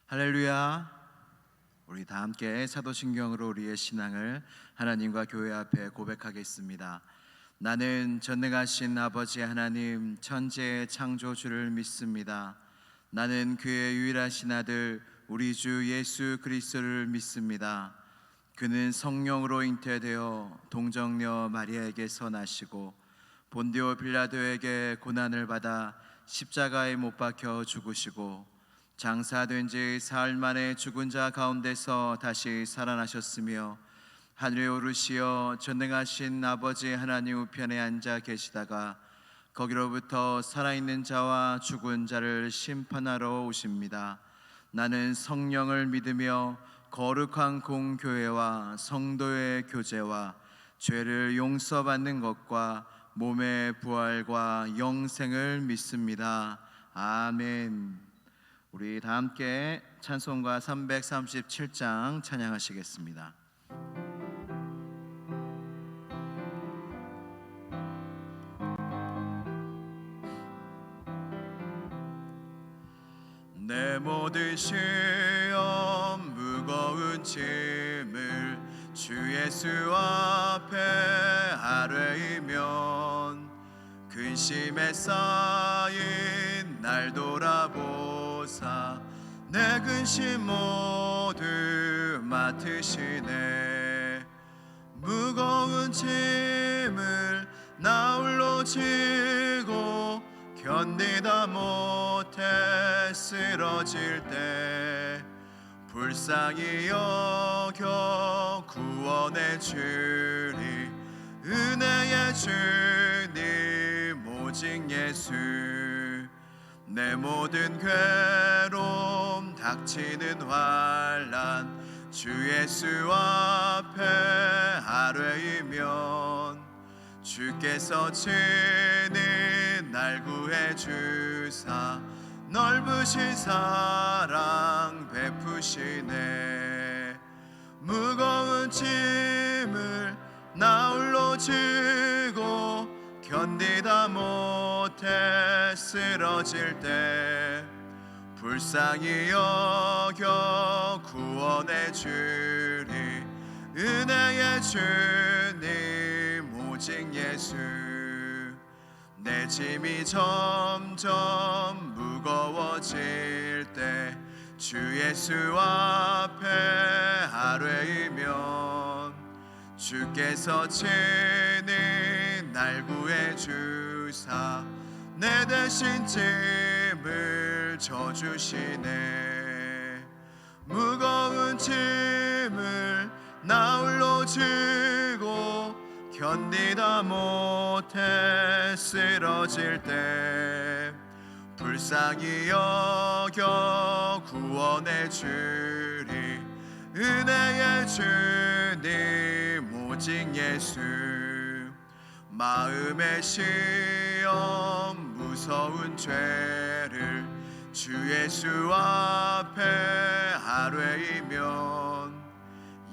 할렐루야. 우리 다 함께 사도신경으로 우리의 신앙을 하나님과 교회 앞에 고백하겠습니다. 나는 전능하신 아버지 하나님 천지의 창조주를 믿습니다. 나는 그의 유일하신 아들 우리 주 예수 그리스도를 믿습니다. 그는 성령으로 잉태되어 동정녀 마리아에게서 나시고 본디오 빌라도에게 고난을 받아 십자가에 못 박혀 죽으시고 장사된 지 사흘 만에 죽은 자 가운데서 다시 살아나셨으며 하늘에 오르시어 전능하신 아버지 하나님 우편에 앉아 계시다가 거기로부터 살아있는 자와 죽은 자를 심판하러 오십니다. 나는 성령을 믿으며 거룩한 공교회와 성도의 교제와 죄를 용서받는 것과 몸의 부활과 영생을 믿습니다. 아멘. 우리 다 함께 찬송가 337장 찬양하시겠습니다. 내 모든 시험 무거운 짐을 주 예수 앞에 아뢰이면 근심에 쌓인 날 돌아보사 내 근심 모두 맡으시네. 무거운 짐을 나 홀로 지고 견디다 못해 쓰러질 때 불쌍히 여겨 구원해 주리. 은혜의 주님 오직 예수. 내 모든 괴로움 닥치는 환난 주 예수 앞에 아뢰이면 주께서 친히 날 구해 주사 넓으신 사랑 베푸시네. 무거운 짐을 나 홀로 지고 견디다 못해 쓰러질 때 불쌍히 여겨 구원해 주리. 은혜의 주님 오직 예수. 내 짐이 점점 무거워질 때 주 예수 앞에 아뢰이면 주께서 친히 날 구해 주사 내 대신 짐을 져주시네. 무거운 짐을 나 홀로 지고 견디다 못해 쓰러질 때 불쌍히 여겨 구원해 주리. 은혜의 주님 오직 예수. 마음의 시험 무서운 죄를 주 예수 앞에 아뢰이면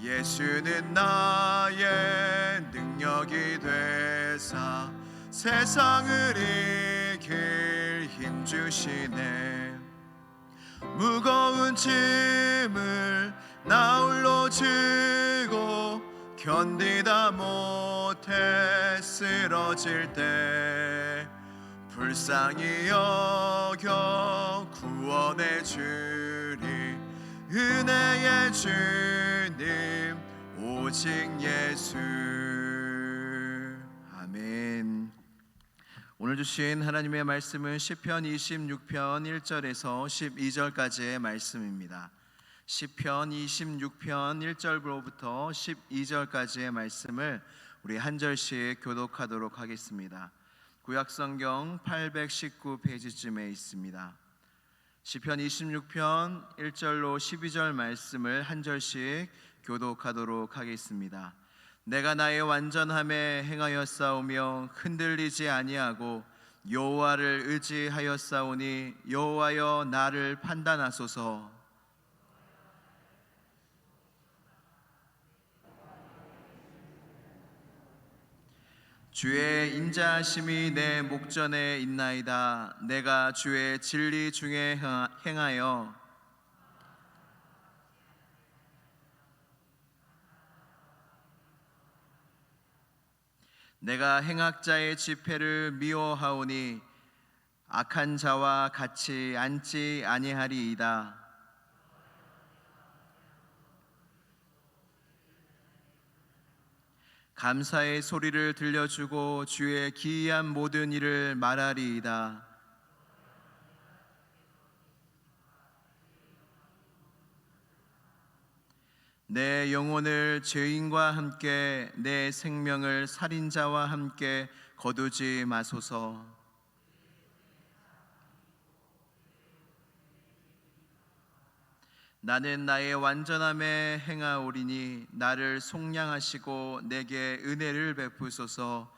예수는 나의 능력이 되사 세상을 이길 힘 주시네. 무거운 짐을 나 홀로 지고 견디다 못해 쓰러질 때 불쌍히 여겨 구원해 주리. 은혜의 주님 오직 예수. 아멘. 오늘 주신 하나님의 말씀은 시편 26편 1절에서 12절까지의 말씀입니다. 시편 26편 1절로부터 12절까지의 말씀을 우리 한 절씩 교독하도록 하겠습니다. 구약성경 819페이지쯤에 있습니다. 시편 26편 1절로 12절 말씀을 한 절씩 교독하도록 하겠습니다. 내가 나의 완전함에 행하였사오며 흔들리지 아니하고 여호와를 의지하였사오니 여호와여 나를 판단하소서. 주의 인자하심이 내 목전에 있나이다. 내가 주의 진리 중에 행하여 내가 행악자의 집회를 미워하오니 악한 자와 같이 앉지 아니하리이다. 감사의 소리를 들려주고 주의 기이한 모든 일을 말하리이다. 내 영혼을 죄인과 함께 내 생명을 살인자와 함께 거두지 마소서. 나는 나의 완전함에 행하오리니 나를 속량하시고 내게 은혜를 베푸소서.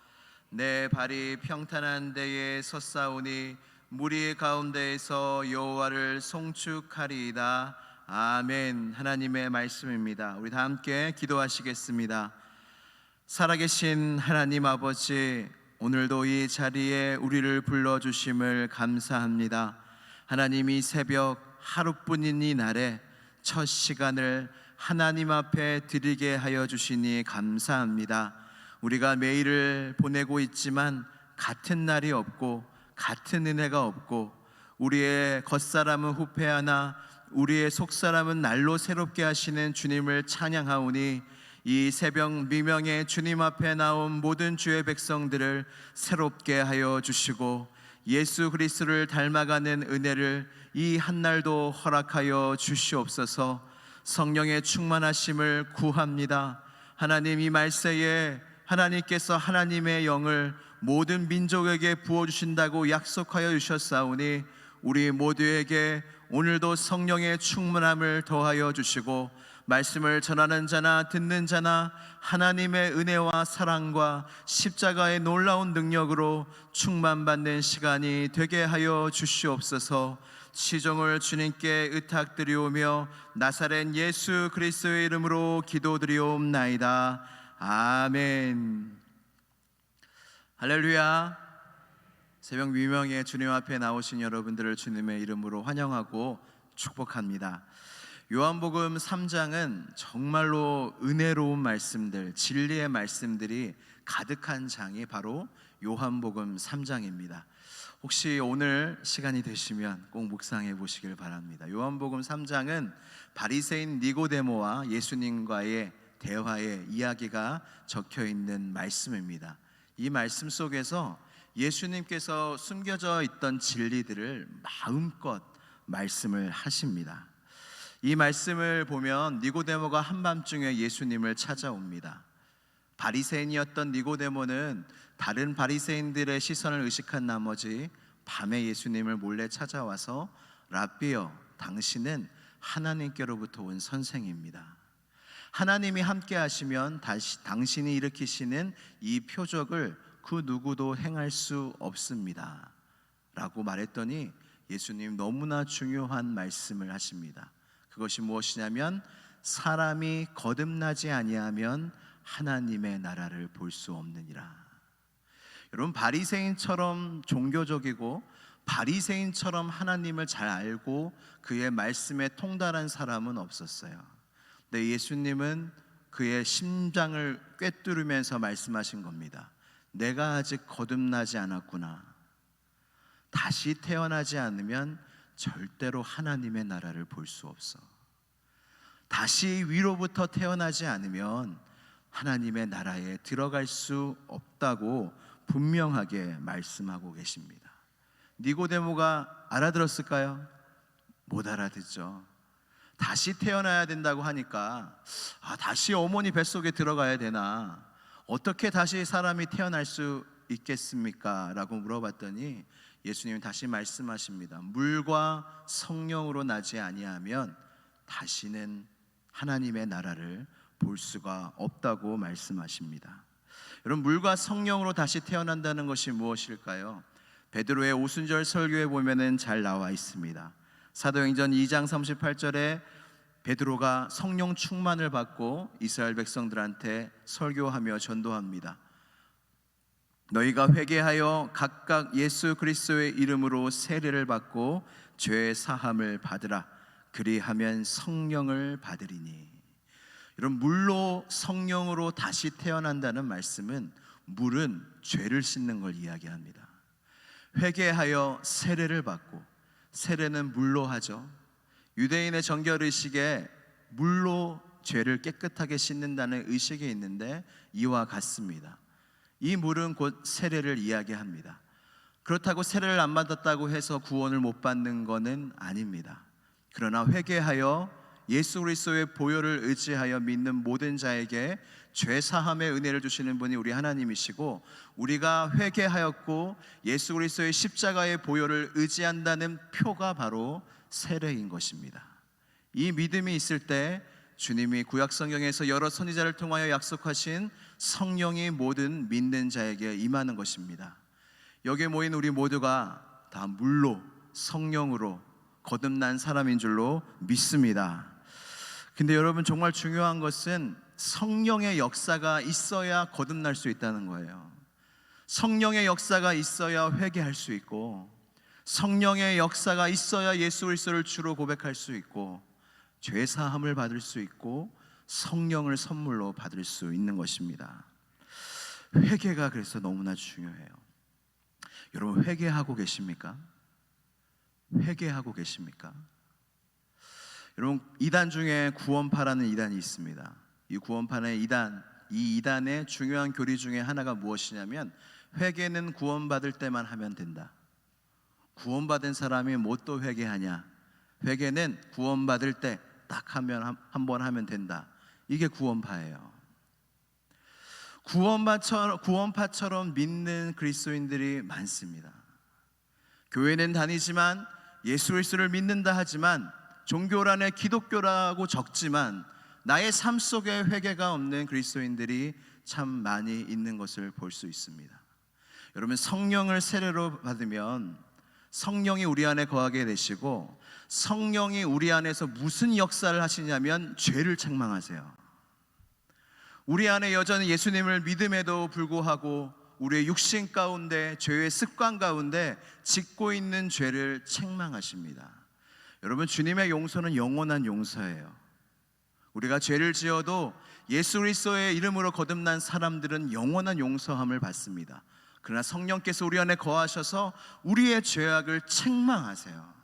내 발이 평탄한 데에 섰사오니 무리 가운데에서 여호와를 송축하리이다. 아멘. 하나님의 말씀입니다. 우리 다 함께 기도하시겠습니다. 살아계신 하나님 아버지, 오늘도 이 자리에 우리를 불러주심을 감사합니다. 하나님, 이 새벽 하루뿐인 이 날에 첫 시간을 하나님 앞에 드리게 하여 주시니 감사합니다. 우리가 매일을 보내고 있지만 같은 날이 없고 같은 은혜가 없고 우리의 겉사람은 후패하나 우리의 속사람은 날로 새롭게 하시는 주님을 찬양하오니 이 새벽 미명에 주님 앞에 나온 모든 주의 백성들을 새롭게 하여 주시고 예수 그리스도를 닮아가는 은혜를 이 한날도 허락하여 주시옵소서. 성령의 충만하심을 구합니다. 하나님, 이 말세에 하나님께서 하나님의 영을 모든 민족에게 부어주신다고 약속하여 주셨사오니 우리 모두에게 오늘도 성령의 충만함을 더하여 주시고 말씀을 전하는 자나 듣는 자나 하나님의 은혜와 사랑과 십자가의 놀라운 능력으로 충만받는 시간이 되게 하여 주시옵소서. 시종을 주님께 의탁드리오며 나사렛 예수 그리스도의 이름으로 기도드리옵나이다. 아멘. 할렐루야. 새벽 미명에 주님 앞에 나오신 여러분들을 주님의 이름으로 환영하고 축복합니다. 요한복음 3장은 정말로 은혜로운 말씀들, 진리의 말씀들이 가득한 장이 바로 요한복음 3장입니다. 혹시 오늘 시간이 되시면 꼭 묵상해 보시길 바랍니다. 요한복음 3장은 바리새인 니고데모와 예수님과의 대화의 이야기가 적혀 있는 말씀입니다. 이 말씀 속에서 예수님께서 숨겨져 있던 진리들을 마음껏 말씀을 하십니다. 이 말씀을 보면 니고데모가 한밤중에 예수님을 찾아옵니다. 바리새인이었던 니고데모는 다른 바리새인들의 시선을 의식한 나머지 밤에 예수님을 몰래 찾아와서 랍비여, 당신은 하나님께로부터 온 선생입니다. 하나님이 함께 하시면 당신이 일으키시는 이 표적을 그 누구도 행할 수 없습니다 라고 말했더니 예수님 너무나 중요한 말씀을 하십니다. 그것이 무엇이냐면 사람이 거듭나지 아니하면 하나님의 나라를 볼 수 없느니라. 여러분, 바리새인처럼 종교적이고 바리새인처럼 하나님을 잘 알고 그의 말씀에 통달한 사람은 없었어요. 근데 예수님은 그의 심장을 꿰뚫으면서 말씀하신 겁니다. 내가 아직 거듭나지 않았구나. 다시 태어나지 않으면 절대로 하나님의 나라를 볼 수 없어. 다시 위로부터 태어나지 않으면 하나님의 나라에 들어갈 수 없다고 분명하게 말씀하고 계십니다. 니고데모가 알아들었을까요? 못 알아듣죠. 다시 태어나야 된다고 하니까 다시 어머니 뱃속에 들어가야 되나? 어떻게 다시 사람이 태어날 수 있겠습니까? 라고 물어봤더니 예수님은 다시 말씀하십니다. 물과 성령으로 나지 아니하면 다시는 하나님의 나라를 볼 수가 없다고 말씀하십니다. 여러분, 물과 성령으로 다시 태어난다는 것이 무엇일까요? 베드로의 오순절 설교에 보면은 잘 나와 있습니다. 사도행전 2장 38절에 베드로가 성령 충만을 받고 이스라엘 백성들한테 설교하며 전도합니다. 너희가 회개하여 각각 예수 그리스도의 이름으로 세례를 받고 죄 사함을 받으라. 그리하면 성령을 받으리니. 여러분, 물로 성령으로 다시 태어난다는 말씀은 물은 죄를 씻는 걸 이야기합니다. 회개하여 세례를 받고, 세례는 물로 하죠. 유대인의 정결의식에 물로 죄를 깨끗하게 씻는다는 의식이 있는데 이와 같습니다. 이 물은 곧 세례를 이야기합니다. 그렇다고 세례를 안 받았다고 해서 구원을 못 받는 것은 아닙니다. 그러나 회개하여 예수 그리스도의 보혈을 의지하여 믿는 모든 자에게 죄 사함의 은혜를 주시는 분이 우리 하나님이시고, 우리가 회개하였고 예수 그리스도의 십자가의 보혈을 의지한다는 표가 바로 세례인 것입니다. 이 믿음이 있을 때 주님이 구약 성경에서 여러 선지자를 통하여 약속하신 성령이 모든 믿는 자에게 임하는 것입니다. 여기에 모인 우리 모두가 다 물로, 성령으로 거듭난 사람인 줄로 믿습니다. 근데 여러분, 정말 중요한 것은 성령의 역사가 있어야 거듭날 수 있다는 거예요. 성령의 역사가 있어야 회개할 수 있고, 성령의 역사가 있어야 예수 그리스도를 주로 고백할 수 있고, 죄 사함을 받을 수 있고, 성령을 선물로 받을 수 있는 것입니다. 회개가 그래서 너무나 중요해요. 여러분, 회개하고 계십니까? 회개하고 계십니까? 여러분, 이단 중에 구원파라는 이단이 있습니다. 이 구원파의 이단, 이 이단의 중요한 교리 중에 하나가 무엇이냐면, 회개는 구원받을 때만 하면 된다. 구원받은 사람이 뭐 또 회개하냐? 회개는 구원받을 때 딱 하면 한 번 하면 된다. 이게 구원파예요. 구원파처럼 믿는 그리스도인들이 많습니다. 교회는 다니지만 예수 그리스도를 믿는다 하지만, 종교란에 기독교라고 적지만 나의 삶 속에 회개가 없는 그리스도인들이 참 많이 있는 것을 볼 수 있습니다. 여러분, 성령을 세례로 받으면 성령이 우리 안에 거하게 되시고, 성령이 우리 안에서 무슨 역사를 하시냐면 죄를 책망하세요. 우리 안에 여전히 예수님을 믿음에도 불구하고 우리의 육신 가운데, 죄의 습관 가운데 짓고 있는 죄를 책망하십니다. 여러분, 주님의 용서는 영원한 용서예요. 우리가 죄를 지어도 예수 그리스도의 이름으로 거듭난 사람들은 영원한 용서함을 받습니다. 그러나 성령께서 우리 안에 거하셔서 우리의 죄악을 책망하세요.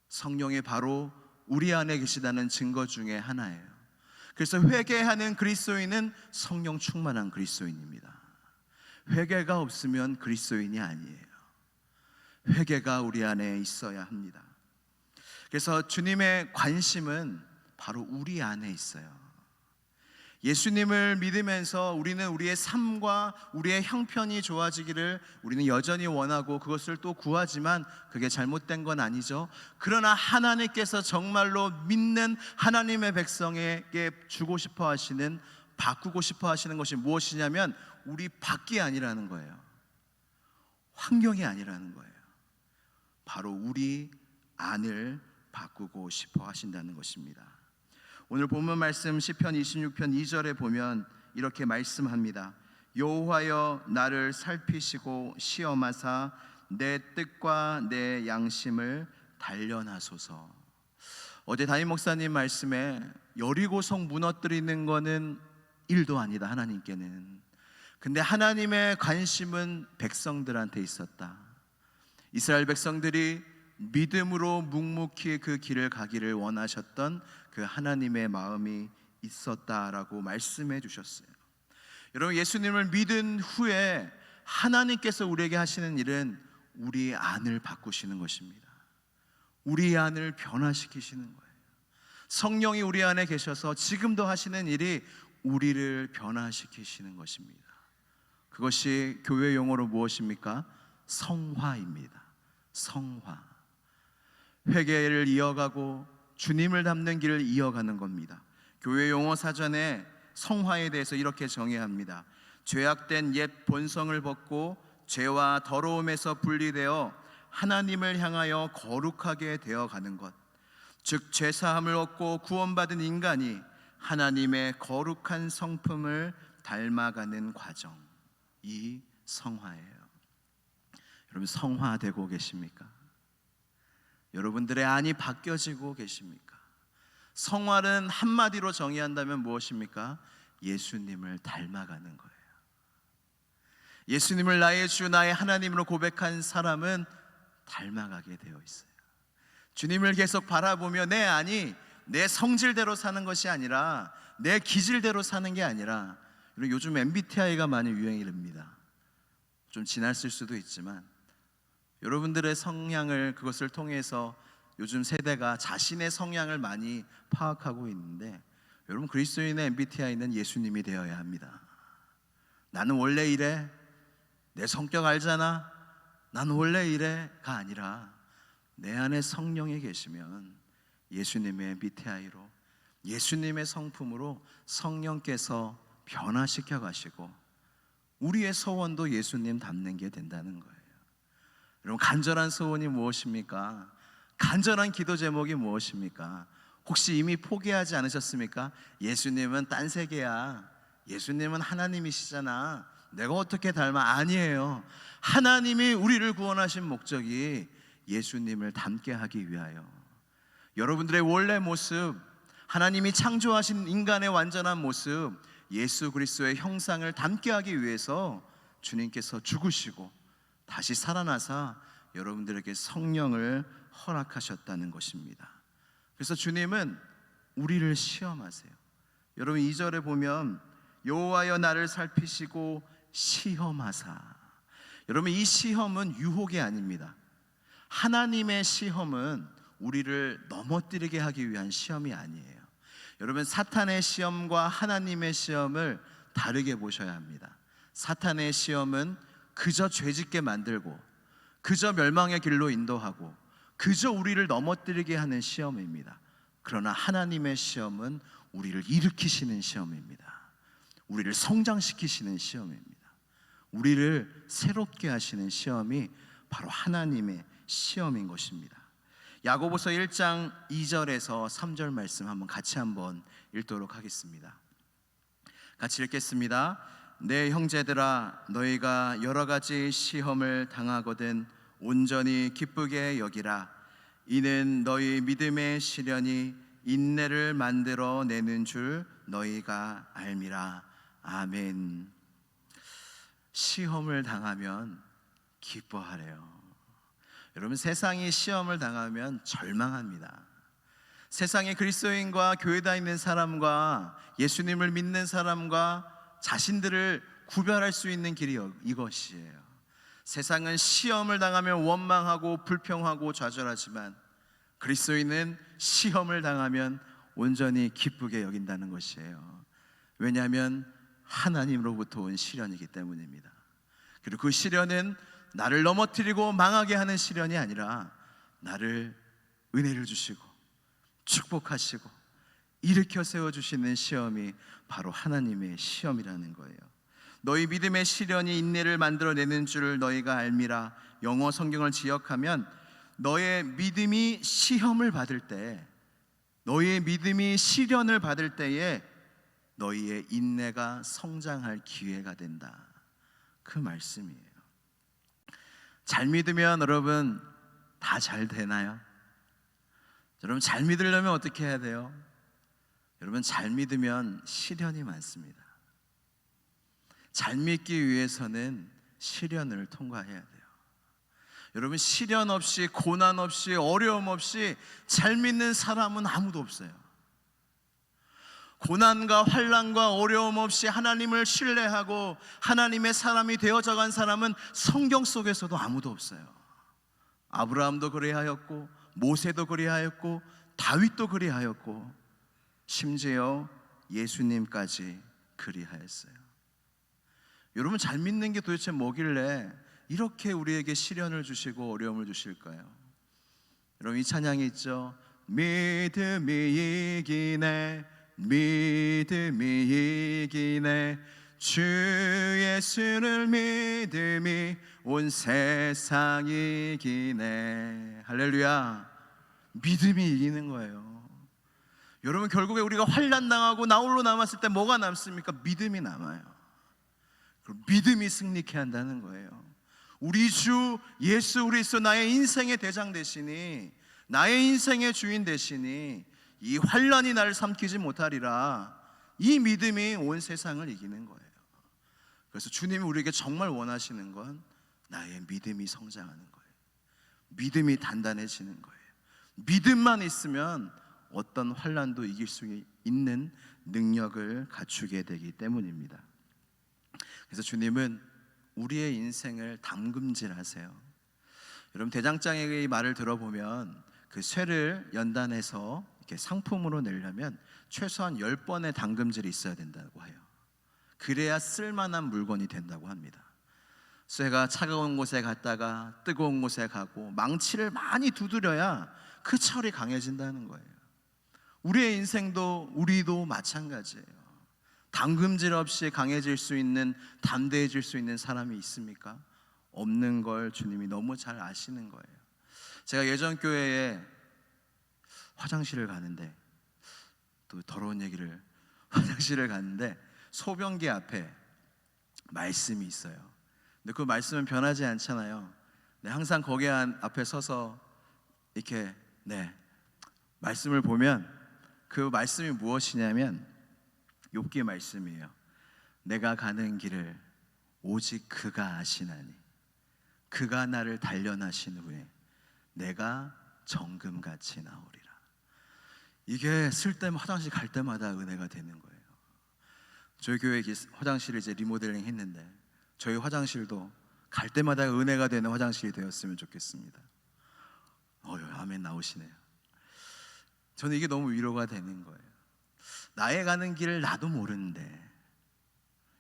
성령이 바로 우리 안에 계시다는 증거 중에 하나예요. 그래서 회개하는 그리스도인은 성령 충만한 그리스도인입니다. 회개가 없으면 그리스도인이 아니에요. 회개가 우리 안에 있어야 합니다. 그래서 주님의 관심은 바로 우리 안에 있어요. 예수님을 믿으면서 우리는 우리의 삶과 우리의 형편이 좋아지기를 우리는 여전히 원하고 그것을 또 구하지만 그게 잘못된 건 아니죠. 그러나 하나님께서 정말로 믿는 하나님의 백성에게 주고 싶어 하시는, 바꾸고 싶어 하시는 것이 무엇이냐면 우리 밖이 아니라는 거예요. 환경이 아니라는 거예요. 바로 우리 안을 바꾸고 싶어 하신다는 것입니다. 오늘 본문 말씀 시편 26편 2절에 보면 이렇게 말씀합니다. 여호와여, 나를 살피시고 시험하사 내 뜻과 내 양심을 단련하소서. 어제 담임 목사님 말씀에 여리고성 무너뜨리는 거는 일도 아니다, 하나님께는. 근데 하나님의 관심은 백성들한테 있었다. 이스라엘 백성들이 믿음으로 묵묵히 그 길을 가기를 원하셨던 그 하나님의 마음이 있었다라고 말씀해 주셨어요. 여러분, 예수님을 믿은 후에 하나님께서 우리에게 하시는 일은 우리 안을 바꾸시는 것입니다. 우리 안을 변화시키시는 거예요. 성령이 우리 안에 계셔서 지금도 하시는 일이 우리를 변화시키시는 것입니다. 그것이 교회 용어로 무엇입니까? 성화입니다. 성화. 회개를 이어가고 주님을 닮는 길을 이어가는 겁니다. 교회 용어 사전에 성화에 대해서 이렇게 정의합니다. 죄악된 옛 본성을 벗고 죄와 더러움에서 분리되어 하나님을 향하여 거룩하게 되어가는 것, 즉 죄사함을 얻고 구원받은 인간이 하나님의 거룩한 성품을 닮아가는 과정, 이 성화예요. 여러분, 성화되고 계십니까? 여러분들의 안이 바뀌어지고 계십니까? 성화는 한마디로 정의한다면 무엇입니까? 예수님을 닮아가는 거예요. 예수님을 나의 주 나의 하나님으로 고백한 사람은 닮아가게 되어 있어요. 주님을 계속 바라보며 내 성질대로 사는 것이 아니라 내 기질대로 사는 게 아니라, 요즘 MBTI가 많이 유행입니다. 좀 지났을 수도 있지만 여러분들의 성향을, 그것을 통해서 요즘 세대가 자신의 성향을 많이 파악하고 있는데, 여러분, 그리스도인의 MBTI는 예수님이 되어야 합니다. 나는 원래 이래, 내 성격 알잖아, 나는 원래 이래가 아니라 내 안에 성령이 계시면 예수님의 MBTI로, 예수님의 성품으로 성령께서 변화시켜 가시고 우리의 소원도 예수님 닮는 게 된다는 거예요. 여러분, 간절한 소원이 무엇입니까? 간절한 기도 제목이 무엇입니까? 혹시 이미 포기하지 않으셨습니까? 예수님은 딴 세계야, 예수님은 하나님이시잖아, 내가 어떻게 닮아? 아니에요. 하나님이 우리를 구원하신 목적이 예수님을 닮게 하기 위하여, 여러분들의 원래 모습, 하나님이 창조하신 인간의 완전한 모습, 예수 그리스도의 형상을 닮게 하기 위해서 주님께서 죽으시고 다시 살아나사 여러분들에게 성령을 허락하셨다는 것입니다. 그래서 주님은 우리를 시험하세요. 여러분, 2절에 보면 여호와여 나를 살피시고 시험하사, 여러분, 이 시험은 유혹이 아닙니다. 하나님의 시험은 우리를 넘어뜨리게 하기 위한 시험이 아니에요. 여러분, 사탄의 시험과 하나님의 시험을 다르게 보셔야 합니다. 사탄의 시험은 그저 죄짓게 만들고 그저 멸망의 길로 인도하고 그저 우리를 넘어뜨리게 하는 시험입니다. 그러나 하나님의 시험은 우리를 일으키시는 시험입니다. 우리를 성장시키시는 시험입니다. 우리를 새롭게 하시는 시험이 바로 하나님의 시험인 것입니다. 야고보서 1장 2절에서 3절 말씀 같이 한번 읽도록 하겠습니다. 같이 읽겠습니다. 내 형제들아, 너희가 여러 가지 시험을 당하거든 온전히 기쁘게 여기라. 이는 너희 믿음의 시련이 인내를 만들어 내는 줄 너희가 알미라. 아멘. 시험을 당하면 기뻐하래요. 여러분, 세상이 시험을 당하면 절망합니다. 세상에 그리스도인과 교회 다니는 사람과 예수님을 믿는 사람과 자신들을 구별할 수 있는 길이 이것이에요. 세상은 시험을 당하면 원망하고 불평하고 좌절하지만 그리스도인은 시험을 당하면 온전히 기쁘게 여긴다는 것이에요. 왜냐하면 하나님으로부터 온 시련이기 때문입니다. 그리고 그 시련은 나를 넘어뜨리고 망하게 하는 시련이 아니라 나를 은혜를 주시고 축복하시고 일으켜 세워주시는 시험이 바로 하나님의 시험이라는 거예요. 너희 믿음의 시련이 인내를 만들어내는 줄 너희가 알미라. 영어 성경을 지역하면 너의 믿음이 시험을 받을 때, 너희의 믿음이 시련을 받을 때에 너희의 인내가 성장할 기회가 된다, 그 말씀이에요. 잘 믿으면 여러분 다 잘 되나요? 여러분, 잘 믿으려면 어떻게 해야 돼요? 여러분, 잘 믿으면 시련이 많습니다. 잘 믿기 위해서는 시련을 통과해야 돼요. 여러분, 시련 없이, 고난 없이, 어려움 없이 잘 믿는 사람은 아무도 없어요. 고난과 환난과 어려움 없이 하나님을 신뢰하고 하나님의 사람이 되어져 간 사람은 성경 속에서도 아무도 없어요. 아브라함도 그리하였고 모세도 그리하였고 다윗도 그리하였고 심지어 예수님까지 그리하였어요. 여러분, 잘 믿는 게 도대체 뭐길래 이렇게 우리에게 시련을 주시고 어려움을 주실까요? 여러분, 이 찬양이 있죠. 믿음이 이기네, 믿음이 이기네, 주 예수를 믿음이 온 세상이 이기네. 할렐루야. 믿음이 이기는 거예요. 여러분, 결국에 우리가 환난 당하고 나홀로 남았을 때 뭐가 남습니까? 믿음이 남아요. 그럼 믿음이 승리케 한다는 거예요. 우리 주 예수 그리스도, 나의 인생의 대장 되시니, 나의 인생의 주인 되시니 이 환난이 나를 삼키지 못하리라. 이 믿음이 온 세상을 이기는 거예요. 그래서 주님이 우리에게 정말 원하시는 건 나의 믿음이 성장하는 거예요. 믿음이 단단해지는 거예요. 믿음만 있으면 어떤 환난도 이길 수 있는 능력을 갖추게 되기 때문입니다. 그래서 주님은 우리의 인생을 담금질하세요. 여러분, 대장장에게 이 말을 들어보면 그 쇠를 연단해서 이렇게 상품으로 내려면 최소한 10번의 담금질이 있어야 된다고 해요. 그래야 쓸만한 물건이 된다고 합니다. 쇠가 차가운 곳에 갔다가 뜨거운 곳에 가고 망치를 많이 두드려야 그 철이 강해진다는 거예요. 우리의 인생도 우리도 마찬가지예요. 담금질 없이 강해질 수 있는, 담대해질 수 있는 사람이 있습니까? 없는 걸 주님이 너무 잘 아시는 거예요. 제가 예전 교회에 화장실을 가는데, 또 더러운 얘기를, 화장실을 갔는데 소변기 앞에 말씀이 있어요. 근데 그 말씀은 변하지 않잖아요. 항상 거기 앞에 서서 이렇게 말씀을 보면 그 말씀이 무엇이냐면 욥기 말씀이에요. 내가 가는 길을 오직 그가 아시나니 그가 나를 단련하신 후에 내가 정금같이 나오리라. 이게 화장실 갈 때마다 은혜가 되는 거예요. 저희 교회 화장실을 이제 리모델링 했는데 저희 화장실도 갈 때마다 은혜가 되는 화장실이 되었으면 좋겠습니다. 아멘 나오시네요. 저는 이게 너무 위로가 되는 거예요. 나의 가는 길을 나도 모르는데,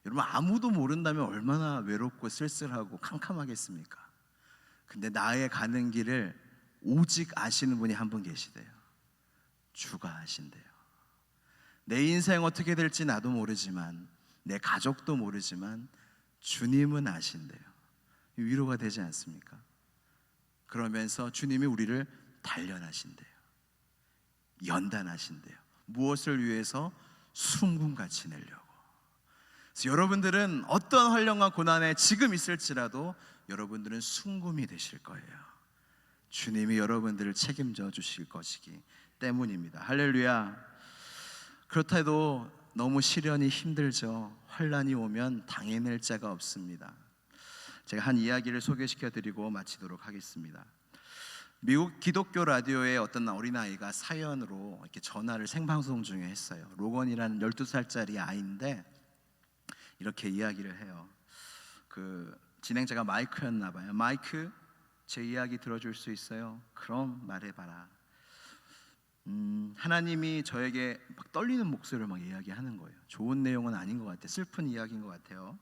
여러분 아무도 모른다면 얼마나 외롭고 쓸쓸하고 캄캄하겠습니까? 근데 나의 가는 길을 오직 아시는 분이 한 분 계시대요. 주가 아신대요. 내 인생 어떻게 될지 나도 모르지만, 내 가족도 모르지만 주님은 아신대요. 위로가 되지 않습니까? 그러면서 주님이 우리를 단련하신대요. 연단하신대요. 무엇을 위해서? 순금같이 내려고. 그래서 여러분들은 어떤 환난과 고난에 지금 있을지라도 여러분들은 순금이 되실 거예요. 주님이 여러분들을 책임져 주실 것이기 때문입니다. 할렐루야. 그렇다 해도 너무 시련이 힘들죠. 환난이 오면 당해낼 자가 없습니다. 제가 한 이야기를 소개시켜 드리고 마치도록 하겠습니다. 미국 기독교 라디오의 어떤 어린아이가 사연으로 이렇게 전화를 생방송 중에 했어요. 로건이라는 12살짜리 아이인데 이렇게 이야기를 해요. 그 진행자가 마이크였나 봐요. 마이크, 제 이야기 들어줄 수 있어요? 그럼 말해봐라. 하나님이 저에게 막 떨리는 목소리를 막 이야기하는 거예요. 좋은 내용은 아닌 것 같아요. 슬픈 이야기인 것 같아요.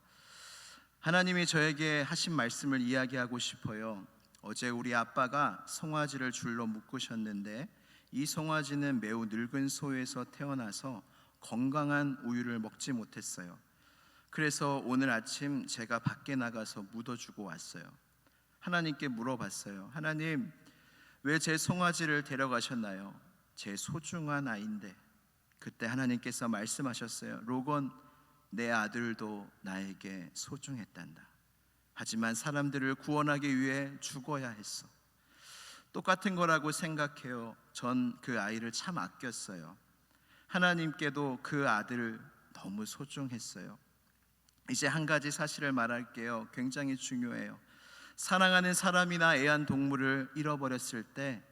하나님이 저에게 하신 말씀을 이야기하고 싶어요. 어제 우리 아빠가 송아지를 줄로 묶으셨는데 이 송아지는 매우 늙은 소에서 태어나서 건강한 우유를 먹지 못했어요. 그래서 오늘 아침 제가 밖에 나가서 묻어주고 왔어요. 하나님께 물어봤어요. 하나님, 왜 제 송아지를 데려가셨나요? 제 소중한 아이인데. 그때 하나님께서 말씀하셨어요. 로건, 내 아들도 나에게 소중했단다. 하지만 사람들을 구원하기 위해 죽어야 했어. 똑같은 거라고 생각해요. 전 그 아이를 참 아꼈어요. 하나님께도 그 아들 너무 소중했어요. 이제 한 가지 사실을 말할게요. 굉장히 중요해요. 사랑하는 사람이나 애완동물을 잃어버렸을 때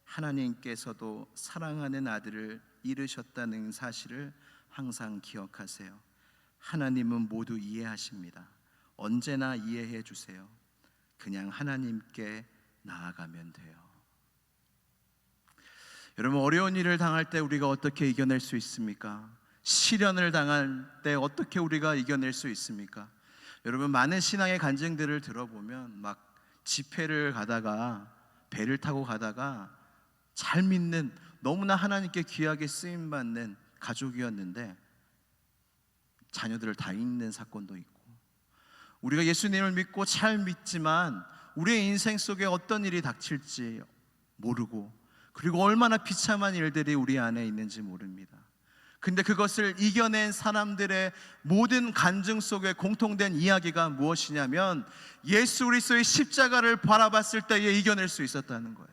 하나님께서도 사랑하는 아들을 잃으셨다는 사실을 항상 기억하세요. 하나님은 모두 이해하십니다. 언제나 이해해 주세요. 그냥 하나님께 나아가면 돼요. 여러분, 어려운 일을 당할 때 우리가 어떻게 이겨낼 수 있습니까? 시련을 당할 때 어떻게 우리가 이겨낼 수 있습니까? 여러분, 많은 신앙의 간증들을 들어보면 막 집회를 가다가 배를 타고 가다가 잘 믿는, 너무나 하나님께 귀하게 쓰임받는 가족이었는데 자녀들을 다 잃는 사건도 있고, 우리가 예수님을 믿고 잘 믿지만 우리의 인생 속에 어떤 일이 닥칠지 모르고, 그리고 얼마나 비참한 일들이 우리 안에 있는지 모릅니다. 근데 그것을 이겨낸 사람들의 모든 간증 속에 공통된 이야기가 무엇이냐면 예수 그리스도의 십자가를 바라봤을 때에 이겨낼 수 있었다는 거예요.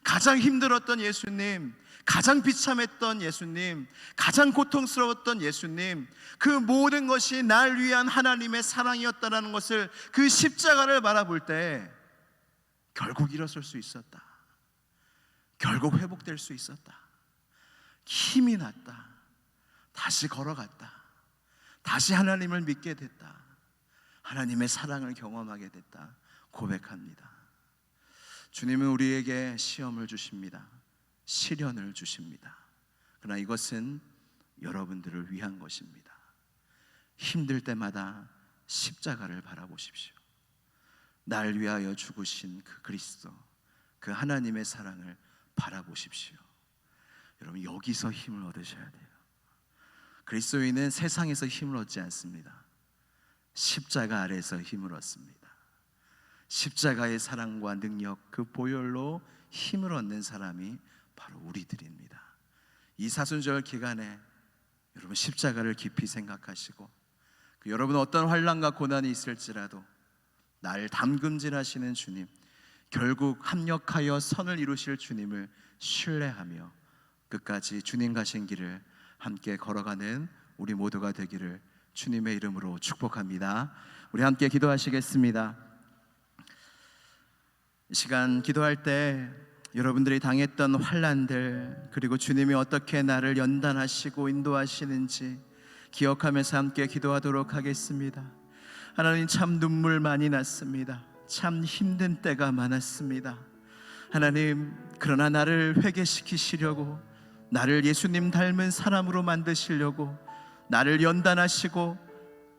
가장 힘들었던 예수님, 가장 비참했던 예수님, 가장 고통스러웠던 예수님, 그 모든 것이 날 위한 하나님의 사랑이었다는 것을, 그 십자가를 바라볼 때 결국 일어설 수 있었다, 결국 회복될 수 있었다, 힘이 났다, 다시 걸어갔다, 다시 하나님을 믿게 됐다, 하나님의 사랑을 경험하게 됐다 고백합니다. 주님은 우리에게 시험을 주십니다. 시련을 주십니다. 그러나 이것은 여러분들을 위한 것입니다. 힘들 때마다 십자가를 바라보십시오. 날 위하여 죽으신 그 그리스도, 그 하나님의 사랑을 바라보십시오. 여러분, 여기서 힘을 얻으셔야 돼요. 그리스도인은 세상에서 힘을 얻지 않습니다. 십자가 아래에서 힘을 얻습니다. 십자가의 사랑과 능력, 그 보혈로 힘을 얻는 사람이 바로 우리들입니다. 이 사순절 기간에 여러분 십자가를 깊이 생각하시고, 여러분 어떤 환난과 고난이 있을지라도 날 담금질하시는 주님, 결국 합력하여 선을 이루실 주님을 신뢰하며 끝까지 주님 가신 길을 함께 걸어가는 우리 모두가 되기를 주님의 이름으로 축복합니다. 우리 함께 기도하시겠습니다. 이 시간 기도할 때 여러분들이 당했던 환난들, 그리고 주님이 어떻게 나를 연단하시고 인도하시는지 기억하면서 함께 기도하도록 하겠습니다. 하나님, 참 눈물 많이 났습니다. 참 힘든 때가 많았습니다. 하나님, 그러나 나를 회개시키시려고, 나를 예수님 닮은 사람으로 만드시려고, 나를 연단하시고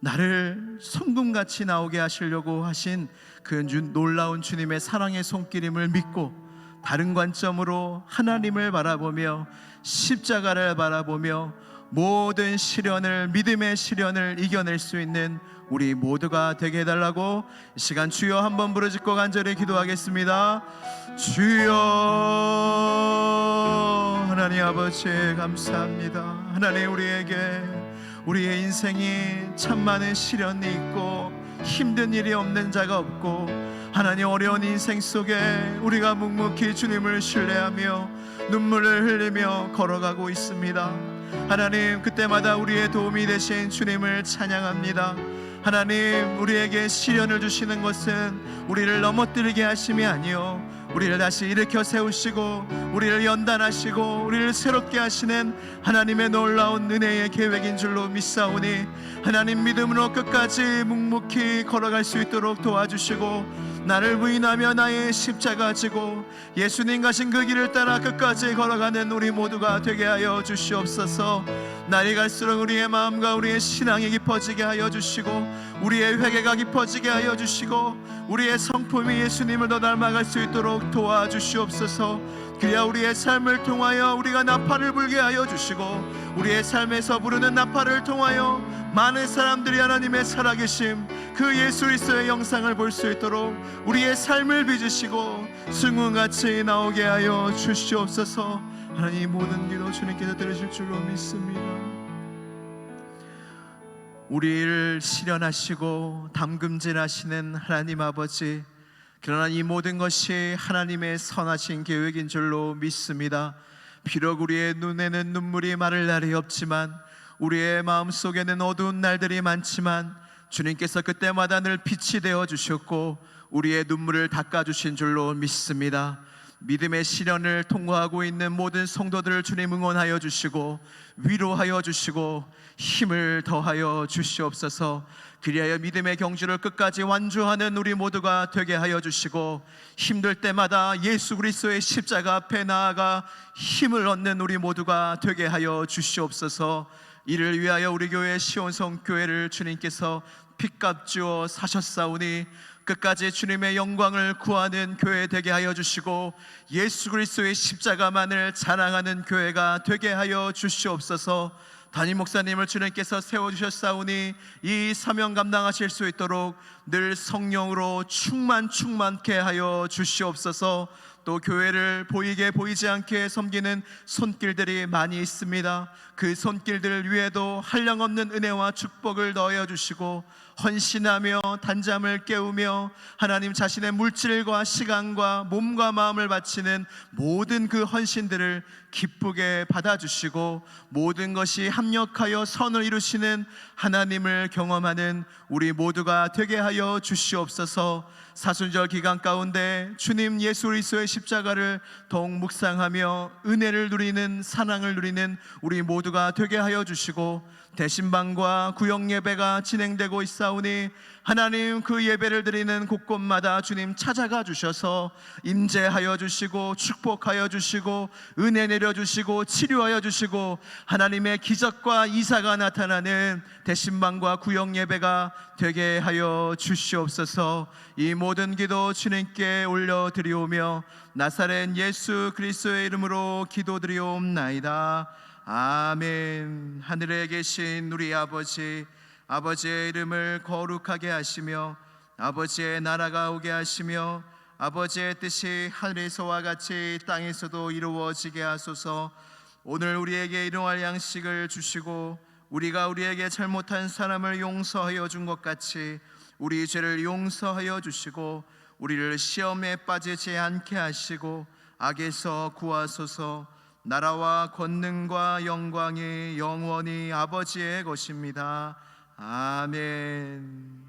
나를 송금같이 나오게 하시려고 하신 그 놀라운 주님의 사랑의 손길임을 믿고, 다른 관점으로 하나님을 바라보며 십자가를 바라보며 모든 시련을, 믿음의 시련을 이겨낼 수 있는 우리 모두가 되게 해달라고 이 시간 주여 한번 부르짖고 간절히 기도하겠습니다. 주여, 하나님 아버지 감사합니다. 하나님, 우리의 인생이 참 많은 시련이 있고 힘든 일이 없는 자가 없고, 하나님 어려운 인생 속에 우리가 묵묵히 주님을 신뢰하며 눈물을 흘리며 걸어가고 있습니다. 하나님, 그때마다 우리의 도움이 되신 주님을 찬양합니다. 하나님, 우리에게 시련을 주시는 것은 우리를 넘어뜨리게 하심이 아니요, 우리를 다시 일으켜 세우시고 우리를 연단하시고 우리를 새롭게 하시는 하나님의 놀라운 은혜의 계획인 줄로 믿사오니, 하나님 믿음으로 끝까지 묵묵히 걸어갈 수 있도록 도와주시고, 나를 부인하며 나의 십자가 지고 예수님 가신 그 길을 따라 끝까지 걸어가는 우리 모두가 되게 하여 주시옵소서. 날이 갈수록 우리의 마음과 우리의 신앙이 깊어지게 하여 주시고, 우리의 회개가 깊어지게 하여 주시고, 우리의 성품이 예수님을 더 닮아갈 수 있도록 도와주시옵소서. 그야 우리의 삶을 통하여 우리가 나팔을 불게 하여 주시고, 우리의 삶에서 부르는 나팔을 통하여 많은 사람들이 하나님의 살아계심, 그 예수 그리스도의 영상을 볼 수 있도록 우리의 삶을 빚으시고 승훈같이 나오게 하여 주시옵소서. 하나님, 모든 기도 주님께서 들으실 줄로 믿습니다. 우리를 시련하시고 담금질하시는 하나님 아버지, 그러나 이 모든 것이 하나님의 선하신 계획인 줄로 믿습니다. 비록 우리의 눈에는 눈물이 마를 날이 없지만, 우리의 마음속에는 어두운 날들이 많지만, 주님께서 그때마다 늘 빛이 되어 주셨고 우리의 눈물을 닦아주신 줄로 믿습니다. 믿음의 시련을 통과하고 있는 모든 성도들을 주님 응원하여 주시고 위로하여 주시고 힘을 더하여 주시옵소서. 그리하여 믿음의 경주를 끝까지 완주하는 우리 모두가 되게 하여 주시고, 힘들 때마다 예수 그리스도의 십자가 앞에 나아가 힘을 얻는 우리 모두가 되게 하여 주시옵소서. 이를 위하여 우리 교회 시온성 교회를 주님께서 핏값 주어 사셨사오니, 끝까지 주님의 영광을 구하는 교회 되게 하여 주시고 예수 그리스도의 십자가만을 자랑하는 교회가 되게 하여 주시옵소서. 담임 목사님을 주님께서 세워주셨사오니 이 사명 감당하실 수 있도록 늘 성령으로 충만케 하여 주시옵소서. 또 교회를 보이게 보이지 않게 섬기는 손길들이 많이 있습니다. 그 손길들 위에도 한량없는 은혜와 축복을 더하여 주시고 헌신하며 단잠을 깨우며 하나님 자신의 물질과 시간과 몸과 마음을 바치는 모든 그 헌신들을 기쁘게 받아주시고 모든 것이 합력하여 선을 이루시는 하나님을 경험하는 우리 모두가 되게 하여 주시옵소서. 사순절 기간 가운데 주님 예수 그리스도의 십자가를 더욱 묵상하며 은혜를 누리는, 사랑을 누리는 우리 모두가 되게 하여 주시고, 대신방과 구역 예배가 진행되고 있사오니 하나님 그 예배를 드리는 곳곳마다 주님 찾아가 주셔서 임재하여 주시고 축복하여 주시고 은혜 내려주시고 치료하여 주시고 하나님의 기적과 이사가 나타나는 대신방과 구역 예배가 되게 하여 주시옵소서. 이 모든 기도 주님께 올려드리오며 나사렛 예수 그리스도의 이름으로 기도드리옵나이다. 아멘. 하늘에 계신 우리 아버지, 아버지의 이름을 거룩하게 하시며 아버지의 나라가 오게 하시며 아버지의 뜻이 하늘에서와 같이 땅에서도 이루어지게 하소서. 오늘 우리에게 일용할 양식을 주시고 우리가 우리에게 잘못한 사람을 용서하여 준 것 같이 우리 죄를 용서하여 주시고 우리를 시험에 빠지지 않게 하시고 악에서 구하소서. 나라와 권능과 영광이 영원히 아버지의 것입니다. 아멘.